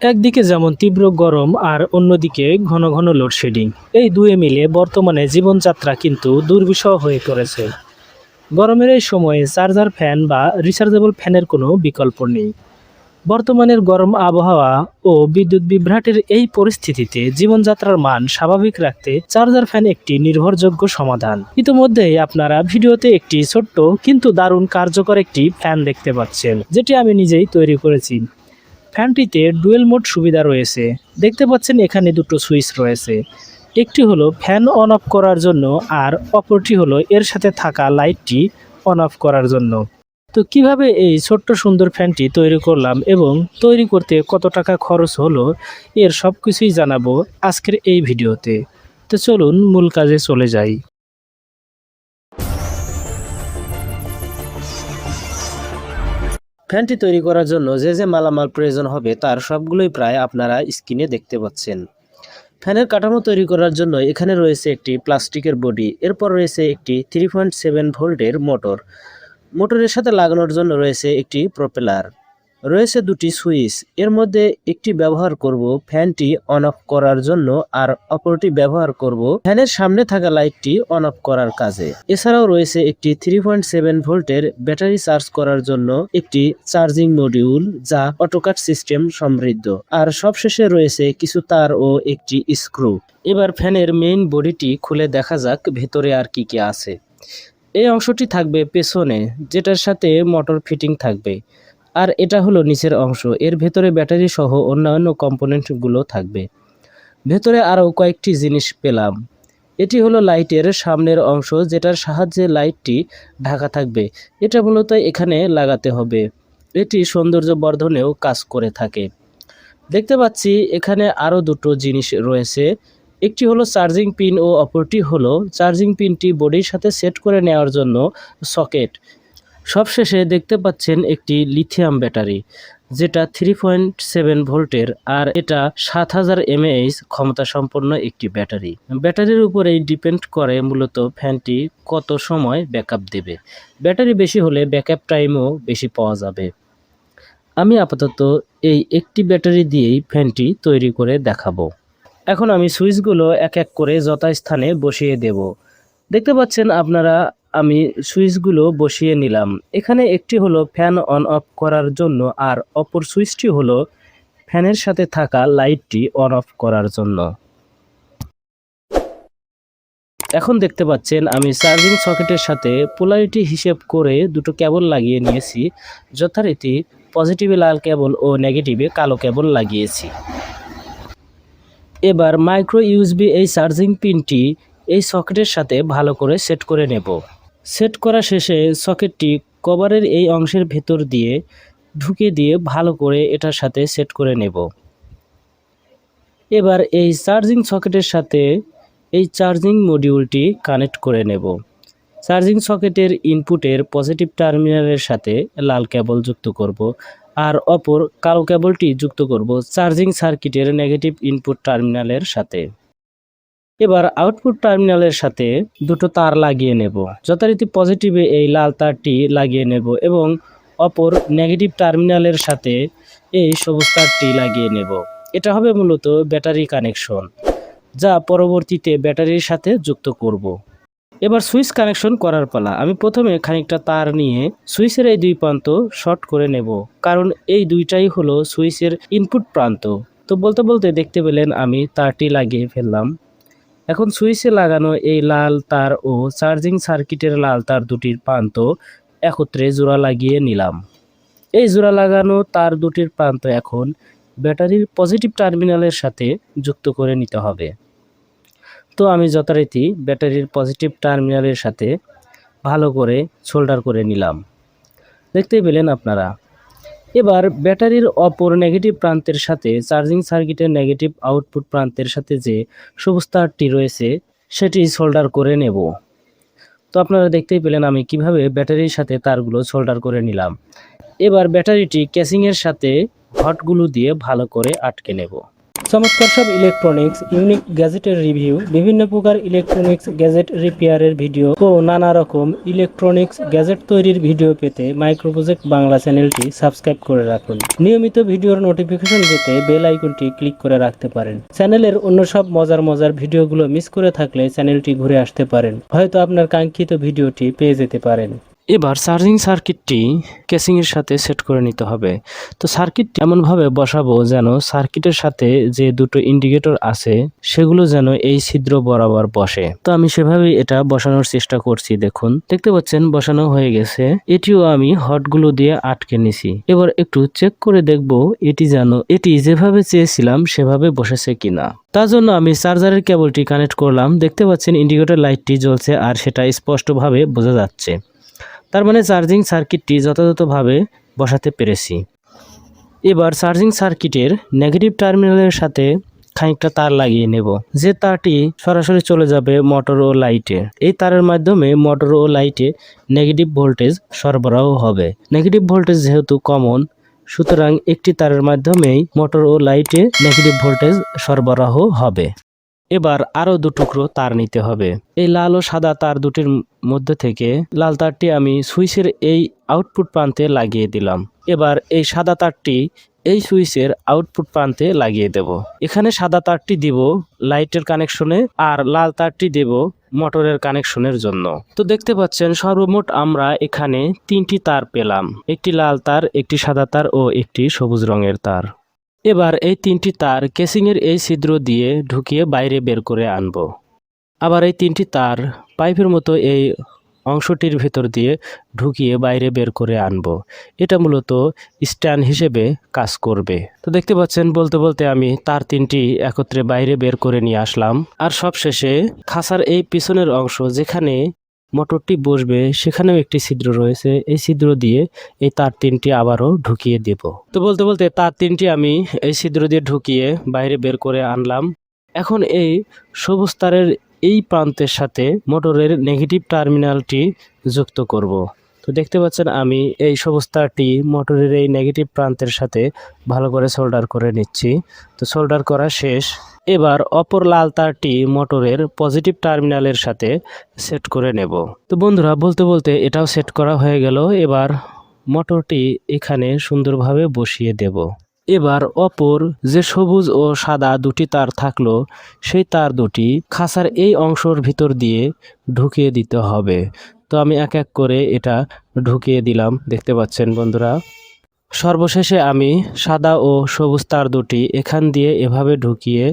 একদিকে যেমন তীব্র গরম আর অন্যদিকে ঘন ঘন লোডশেডিং, এই দুয়ে মিলে বর্তমানে জীবনযাত্রা কিন্তু দুর্বিষহ হয়ে পড়েছে। গরমের এই সময়ে চার্জার ফ্যান বা রিচার্জেবল ফ্যানের কোনো বিকল্প নেই। বর্তমানের গরম আবহাওয়া ও বিদ্যুৎ বিভ্রাটের এই পরিস্থিতিতে জীবনযাত্রার মান স্বাভাবিক রাখতে চার্জার ফ্যান একটি নির্ভরযোগ্য সমাধান। ইতিমধ্যেই আপনারা ভিডিওতে একটি ছোট্ট কিন্তু দারুণ কার্যকর একটি ফ্যান দেখতে পাচ্ছেন, যেটি আমি নিজেই তৈরি করেছি। ফ্যানটিতে ডুয়েল মোড সুবিধা রয়েছে। দেখতে পাচ্ছেন এখানে দুটো সুইচ রয়েছে, একটি হলো ফ্যান অন অফ করার জন্য আর অপরটি হলো এর সাথে থাকা লাইটটি অন অফ করার জন্য। তো কিভাবে এই ছোট্ট সুন্দর ফ্যানটি তৈরি করলাম এবং তৈরি করতে কত টাকা খরচ হলো, এর সব কিছুই জানাবো আজকের এই ভিডিওতে। তো চলুন মূল কাজে চলে যাই। ফ্যানটি তৈরি করার জন্য যে যে মালামাল প্রয়োজন হবে তার সবগুলোই প্রায় আপনারা স্ক্রিনে দেখতে পাচ্ছেন। ফ্যানের কাঠামো তৈরি করার জন্য এখানে রয়েছে একটি প্লাস্টিকের বডি, এরপর রয়েছে একটি 3.7 ভোল্টের মোটর। মোটরের সাথে লাগানোর জন্য রয়েছে একটি প্রপেলার, রয়েছে দুটি সুইচ। এর মধ্যে একটি ব্যবহার করব ফ্যানটি অন অফ করার জন্য আর অপরটি ব্যবহার করব ফ্যানের সামনে থাকা লাইটটি অন অফ করার কাজে। এছাড়াও রয়েছে একটি 3.7 ভোল্টের ব্যাটারি চার্জ করার জন্য একটি চার্জিং মডিউল, যা অটোকাট সিস্টেম সমৃদ্ধ। আর সবশেষে রয়েছে কিছু তার ও একটি স্ক্রু। এবার ফ্যানের মেইন বডিটি খুলে দেখা যাক ভেতরে আর কি কি আছে। এই অংশটি থাকবে পেছনে, যেটার সাথে মোটর ফিটিং থাকবে। আর এটা হলো নিচের অংশ, এর ভেতরে ব্যাটারি সহ অন্যান্য কম্পোনেন্টগুলো থাকবে। ভেতরে আরও কয়েকটি জিনিস পেলাম। এটি হলো লাইটের সামনের অংশ, যেটার সাহায্যে লাইটটি ঢাকা থাকবে। এটা মূলত এখানে লাগাতে হবে। এটি সৌন্দর্য বর্ধনেও কাজ করে থাকে। দেখতে পাচ্ছি এখানে আরও দুটো জিনিস রয়েছে। একটি হলো চার্জিং পিন ও অপরটি হলো চার্জিং পিনটি বডির সাথে সেট করে নেওয়ার জন্য সকেট। সবশেষে দেখতে পাচ্ছেন একটি লিথিয়াম ব্যাটারি, যেটা 3.7 ভোল্টের আর এটা 7000 mAh ক্ষমতা সম্পন্ন একটি ব্যাটারি। ব্যাটারির উপরেই ডিপেন্ড করে মূলত ফ্যানটি কত সময় ব্যাকআপ দেবে। ব্যাটারি বেশি হলে ব্যাকআপ টাইমও বেশি পাওয়া যাবে। আমি আপাতত এই একটি ব্যাটারি দিয়েই ফ্যানটি তৈরি করে দেখাবো। এখন আমি সুইচগুলো এক এক করে যথাস্থানে বসিয়ে দেব। দেখতে পাচ্ছেন আপনারা, আমি সুইচগুলো বসিয়ে নিলাম। এখানে একটি হলো ফ্যান অন অফ করার জন্য আর অপর সুইচটি হলো ফ্যানের সাথে থাকা লাইটটি অন অফ করার জন্য। এখন দেখতে পাচ্ছেন আমি চার্জিং সকেটের সাথে পোলারিটি হিসেব করে দুটো কেবল লাগিয়ে নিয়েছি। যথারীতি পজিটিভে লাল কেবল ও নেগেটিভে কালো কেবল লাগিয়েছি। এবার মাইক্রো ইউএসবি এই চার্জিং পিনটি এই সকেটের সাথে ভালো করে সেট করে নেব। সেট করা শেষে সকেটটি কভারের এই অংশের ভেতর দিয়ে ঢুকে দিয়ে ভালো করে এটার সাথে সেট করে নেব। এবার এই চার্জিং সকেটের সাথে এই চার্জিং মডিউলটি কানেক্ট করে নেব। চার্জিং সকেটের ইনপুটের পজিটিভ টার্মিনালের সাথে লাল কেবল যুক্ত করব আর অপর কালো কেবলটি যুক্ত করব চার্জিং সার্কিটের নেগেটিভ ইনপুট টার্মিনালের সাথে। এবার আউটপুট টার্মিনালের সাথে দুটো তার লাগিয়ে নেব। যথারীতি পজিটিভে এই লাল তারটি লাগিয়ে নেব এবং অপর নেগেটিভ টার্মিনালের সাথে এই সবুজ তারটি লাগিয়ে নেব। এটা হবে মূলত ব্যাটারি কানেকশন, যা পরবর্তীতে ব্যাটারির সাথে যুক্ত করব। এবার সুইচ কানেকশন করার পালা। আমি প্রথমে খানিকটা তার নিয়ে সুইচের এই দুই প্রান্ত শর্ট করে নেব, কারণ এই দুইটাই হলো সুইচের ইনপুট প্রান্ত। তো বলতে বলতে দেখতে পেলেন আমি তারটি লাগিয়ে ফেললাম। এখন সুইচে লাগানো এই লাল তার ও চার্জিং সার্কিটের লাল তার দুটির প্রান্ত একত্রে জোড়া লাগিয়ে নিলাম। এই জোড়া লাগানো তার দুটির প্রান্ত এখন ব্যাটারির পজিটিভ টার্মিনালের সাথে যুক্ত করে নিতে হবে। তো আমি যথারীতি ব্যাটারির পজিটিভ টার্মিনালের সাথে ভালো করে সোল্ডার করে নিলাম। দেখতেই পেলেন আপনারা। এবার ব্যাটারির অপর নেগেটিভ প্রান্তের সাথে চার্জিং সার্কিটের নেগেটিভ আউটপুট প্রান্তের সাথে যে সবুজ তারটি রয়েছে সেটি সোল্ডার করে নেব। তো আপনারা দেখতেই পেলেন আমি কিভাবে ব্যাটারির সাথে তারগুলো সোল্ডার করে নিলাম। এবার ব্যাটারিটি ক্যাসিংয়ের সাথে হট গ্লু দিয়ে ভালো করে আটকে নেব। চমৎকার সব ইলেকট্রনিক্স ইউনিক গ্যাজেটের রিভিউ, বিভিন্ন প্রকার ইলেকট্রনিক্স গ্যাজেট রিপেয়ারের ভিডিও ও নানা রকম ইলেকট্রনিক্স গ্যাজেট তৈরির ভিডিও পেতে মাইক্রো প্রজেক্ট বাংলা চ্যানেলটি সাবস্ক্রাইব করে রাখুন। নিয়মিত ভিডিওর নোটিফিকেশন পেতে বেল আইকনটি ক্লিক করে রাখতে পারেন। চ্যানেলের অন্য সব মজার ভিডিওগুলো মিস করে থাকলে চ্যানেলটি ঘুরে আসতে পারেন, হয়তো আপনার কাঙ্ক্ষিত ভিডিওটি পেয়ে যেতে পারেন। এবার চার্জিং সার্কিটটি কেসিংয়ের সাথে সেট করে নিতে হবে। তো সার্কিটটি এমনভাবে বসাবো যেন সার্কিটের সাথে যে দুটো ইন্ডিকেটর আছে সেগুলো যেন এই ছিদ্র বরাবর বসে। তো আমি সেভাবেই এটা বসানোর চেষ্টা করছি। দেখুন, দেখতে পাচ্ছেন বসানো হয়ে গেছে। এটিও আমি হটগুলো দিয়ে আটকে নিছি। এবার একটু চেক করে দেখব এটি যেভাবে চেয়েছিলাম সেভাবে বসেছে কিনা। তার জন্য আমি চার্জারের কেবলটি কানেক্ট করলাম। দেখতে পাচ্ছেন ইন্ডিকেটর লাইটটি জ্বলছে আর সেটা স্পষ্টভাবে বোঝা যাচ্ছে। তার মানে চার্জিং সার্কিটটি যথাযথভাবে বসাতে পেরেছি। এবার চার্জিং সার্কিটের নেগেটিভ টার্মিনালের সাথে খানিকটা তার লাগিয়ে নেব, যে তারটি সরাসরি চলে যাবে মোটর ও লাইটে। এই তারের মাধ্যমে মোটর ও লাইটে নেগেটিভ ভোল্টেজ সরবরাহ হবে। নেগেটিভ ভোল্টেজ যেহেতু কমন, সুতরাং একটি তারের মাধ্যমেই মোটর ও লাইটে নেগেটিভ ভোল্টেজ সরবরাহ হবে। এবার আরো দুটুকরো তার নিতে হবে। এই লাল ও সাদা তার দুটির মধ্যে থেকে লাল তারটি আমি সুইচের এই আউটপুট প্রান্তে লাগিয়ে দিলাম। এবার এই সাদা তারটি এই সুইচের আউটপুট প্রান্তে লাগিয়ে দেব। এখানে সাদা তারটি দিব লাইটের কানেকশনে আর লাল তারটি দেব মোটরের কানেকশনের জন্য। তো দেখতে পাচ্ছেন সর্বমোট আমরা এখানে 3টি তার পেলাম, একটি লাল তার, একটি সাদা তার ও একটি সবুজ রঙের তার। এবার এই 3টি তার কেসিংয়ের এই ছিদ্র দিয়ে ঢুকিয়ে বাইরে বের করে আনব। আবার এই 3টি তার পাইপের মতো এই অংশটির ভেতর দিয়ে ঢুকিয়ে বাইরে বের করে আনব। এটা মূলত স্ট্যান্ড হিসেবে কাজ করবে। তো দেখতে পাচ্ছেন বলতে বলতে আমি তার 3টি একত্রে বাইরে বের করে নিয়ে আসলাম। আর সবশেষে খাঁচার এই পিছনের অংশ যেখানে মোটরটি বসবে সেখানেও একটি ছিদ্র রয়েছে। এই ছিদ্র দিয়ে এই তার 3টি আবারও ঢুকিয়ে দেব। তো বলতে বলতে তার 3টি আমি এই ছিদ্র দিয়ে ঢুকিয়ে বাইরে বের করে আনলাম। এখন এই সবুজ তারের এই প্রান্তের সাথে মোটরের নেগেটিভ টার্মিনালটি যুক্ত করব। তো দেখতে পাচ্ছেন আমি এই সবুজ তারটি মোটরের এই নেগেটিভ প্রান্তের সাথে ভালো করে সোল্ডার করে নিচ্ছি। তো সোল্ডার করা শেষ। এবার অপর লাল তারটি মোটরের পজিটিভ টার্মিনালের সাথে সেট করে নেব। তো বন্ধুরা বলতে বলতে এটাও সেট করা হয়ে গেল। এবার মোটরটি এখানে সুন্দরভাবে বসিয়ে দেব। এবার অপর যে সবুজ ও সাদা দুটি তার থাকলো সেই তার দুটি খাঁচার এই অংশের ভিতর দিয়ে ঢুকিয়ে দিতে হবে। তো আমি এক এক করে এটা ঢুকিয়ে দিলাম, দেখতে পাচ্ছেন বন্ধুরা। সর্বশেষে আমি সাদা ও সবুজ তার দুটি এখান দিয়ে এভাবে ঢুকিয়ে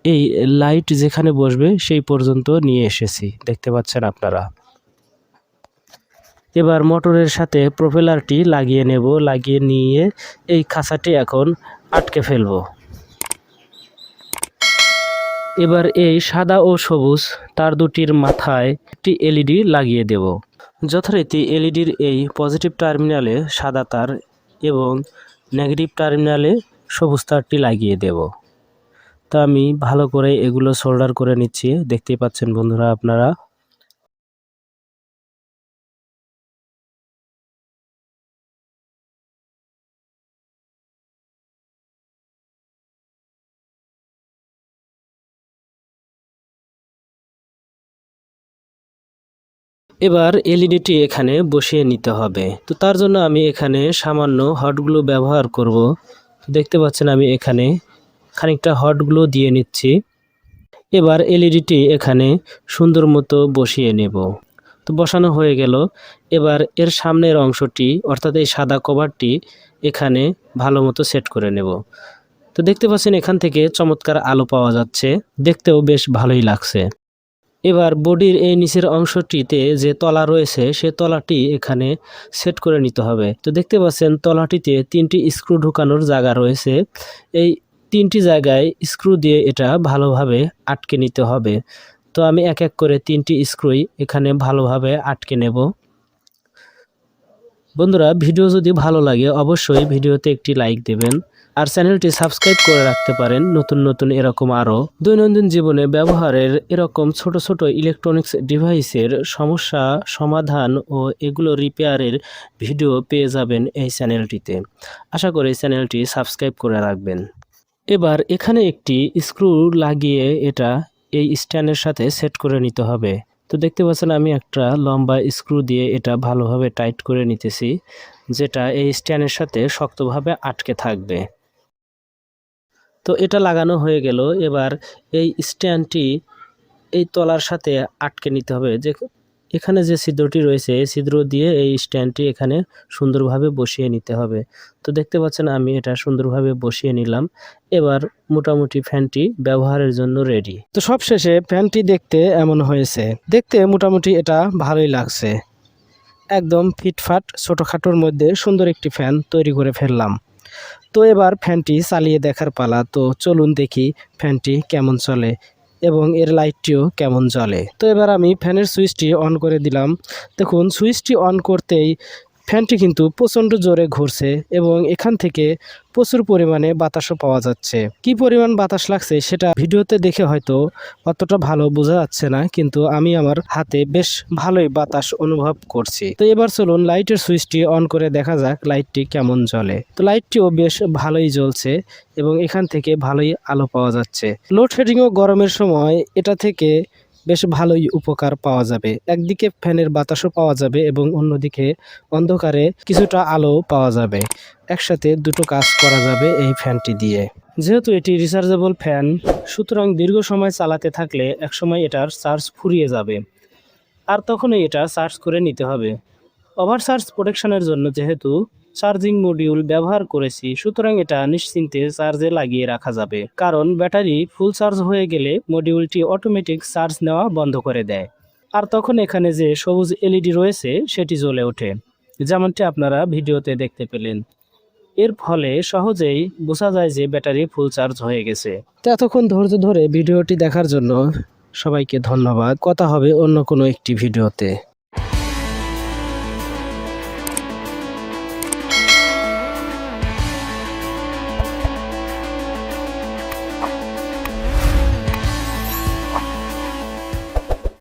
এই লাইট যেখানে বসবে সেই পর্যন্ত নিয়ে এসেছি, দেখতে পাচ্ছেন আপনারা। এবার মোটরের সাথে প্রোপেলারটি লাগিয়ে নেব। লাগিয়ে নিয়ে এই খাঁচাটি এখন আটকে ফেলব। এবার এই সাদা ও সবুজ তার দুটির মাথায় একটি এলইডি লাগিয়ে দেব। যথারীতি এলইডির এই পজিটিভ টার্মিনালে সাদা তার এবং নেগেটিভ টার্মিনালে সবুজ তারটি লাগিয়ে দেব। তো আমি ভালো করে এগুলো সোল্ডার করে নিচ্ছি, দেখতেই পাচ্ছেন বন্ধুরা আপনারা। এবার এলইডিটি এখানে বসিয়ে নিতে হবে। তো তার জন্য আমি এখানে সামান্য হটগুলো ব্যবহার করব। দেখতে পাচ্ছেন আমি এখানে খানিকটা হটগুলো দিয়ে নিচ্ছি। এবার এলইডিটি এখানে সুন্দর মতো বসিয়ে নেব। তো বসানো হয়ে গেল। এবার এর সামনের অংশটি অর্থাৎ এই সাদা কভারটি এখানে ভালো মতো সেট করে নেব। তো দেখতে পাচ্ছেন এখান থেকে চমৎকার আলো পাওয়া যাচ্ছে, দেখতেও বেশ ভালোই লাগছে। এবার বডির এই নিচের অংশটিতে যে তলা রয়েছে সে তলাটি এখানে সেট করে নিতে হবে। তো দেখতে পাচ্ছেন তলাটিতে 3টি স্ক্রু ঢোকানোর জায়গা রয়েছে। এই 3টি জায়গায় স্ক্রু দিয়ে এটা ভালোভাবে আটকে নিতে হবে। তো আমি এক এক করে 3টি স্ক্রুই এখানে ভালোভাবে আটকে নেব। বন্ধুরা ভিডিও যদি ভালো লাগে অবশ্যই ভিডিওতে একটি লাইক দেবেন আর চ্যানেলটি সাবস্ক্রাইব করে রাখতে পারেন। নতুন নতুন এরকম আরও দৈনন্দিন জীবনে ব্যবহারের এরকম ছোট ছোট ইলেকট্রনিক্স ডিভাইসের সমস্যা সমাধান ও এগুলো রিপেয়ারের ভিডিও পেয়ে যাবেন এই চ্যানেলটিতে। আশা করি চ্যানেলটি সাবস্ক্রাইব করে রাখবেন। এবার এখানে একটি স্ক্রু লাগিয়ে এটা এই স্ট্যান্ডের সাথে সেট করে নিতে হবে। তো দেখতে পাচ্ছেন আমি একটা লম্বা স্ক্রু দিয়ে এটা ভালোভাবে টাইট করে নিতেছি, যেটা এই স্ট্যান্ডের সাথে শক্তভাবে আটকে থাকবে। তো এটা লাগানো হয়ে গেল। এবার এই স্ট্যান্ডটি এই তলার সাথে আটকে নিতে হবে। যে এখানে যে ছিদ্রটি রয়েছে এই ছিদ্র দিয়ে এই স্ট্যান্ডটি এখানে সুন্দরভাবে বসিয়ে নিতে হবে। তো দেখতে পাচ্ছেন আমি এটা সুন্দরভাবে বসিয়ে নিলাম। এবার মোটামুটি ফ্যানটি ব্যবহারের জন্য রেডি। তো সবশেষে ফ্যানটি দেখতে এমন হয়েছে। দেখতে মোটামুটি এটা ভালোই লাগছে। একদম ফিটফাট ছোটোখাটোর মধ্যে সুন্দর একটি ফ্যান তৈরি করে ফেললাম। তো এবার ফ্যানটি চালিয়ে দেখার পালা। তো চলুন দেখি ফ্যানটি কেমন চলে এবং এর লাইটটিও কেমন জ্বলে। তো এবার আমি ফ্যানের সুইচটি অন করে দিলাম। দেখুন সুইচটি অন করতেই ফ্যানটি কিন্তু প্রচণ্ড জোরে ঘুরছে এবং এখান থেকে প্রচুর পরিমাণে বাতাসও পাওয়া যাচ্ছে। কি পরিমাণ বাতাস লাগছে সেটা ভিডিওতে দেখে হয়তো অতটা ভালো বোঝা যাচ্ছে না, কিন্তু আমি আমার হাতে বেশ ভালোই বাতাস অনুভব করছি। তো এবার চলুন লাইটের সুইচটি অন করে দেখা যাক লাইটটি কেমন জ্বলে। তো লাইটটিও বেশ ভালোই জ্বলছে এবং এখান থেকে ভালোই আলো পাওয়া যাচ্ছে। লোডশেডিং ও গরমের সময় এটা থেকে বেশ ভালোই উপকার পাওয়া যাবে। একদিকে ফ্যানের বাতাসও পাওয়া যাবে এবং অন্যদিকে অন্ধকারে কিছুটা আলো পাওয়া যাবে। একসাথে দুটো কাজ করা যাবে এই ফ্যানটি দিয়ে। যেহেতু এটি রিচার্জেবল ফ্যান, সুতরাং দীর্ঘ সময় চালাতে থাকলে একসময় এটার চার্জ ফুরিয়ে যাবে, আর তখনই এটা চার্জ করে নিতে হবে। ওভারচার্জ প্রোটেকশনের জন্য যেহেতু চার্জিং মডিউল ব্যবহার করেছি, সুতরাং এটা নিশ্চিন্তে চার্জে লাগিয়ে রাখা যাবে। কারণ ব্যাটারি ফুল চার্জ হয়ে গেলে মডিউলটি অটোমেটিক চার্জ নেওয়া বন্ধ করে দেয়, আর তখন এখানে যে সবুজ এলইডি রয়েছে সেটি জ্বলে ওঠে, যেমনটি আপনারা ভিডিওতে দেখতে পেলেন। এর ফলে সহজেই বোঝা যায় যে ব্যাটারি ফুল চার্জ হয়ে গেছে। তো এতক্ষণ ধৈর্য ধরে ভিডিওটি দেখার জন্য সবাইকে ধন্যবাদ। কথা হবে অন্য কোনো একটি ভিডিওতে।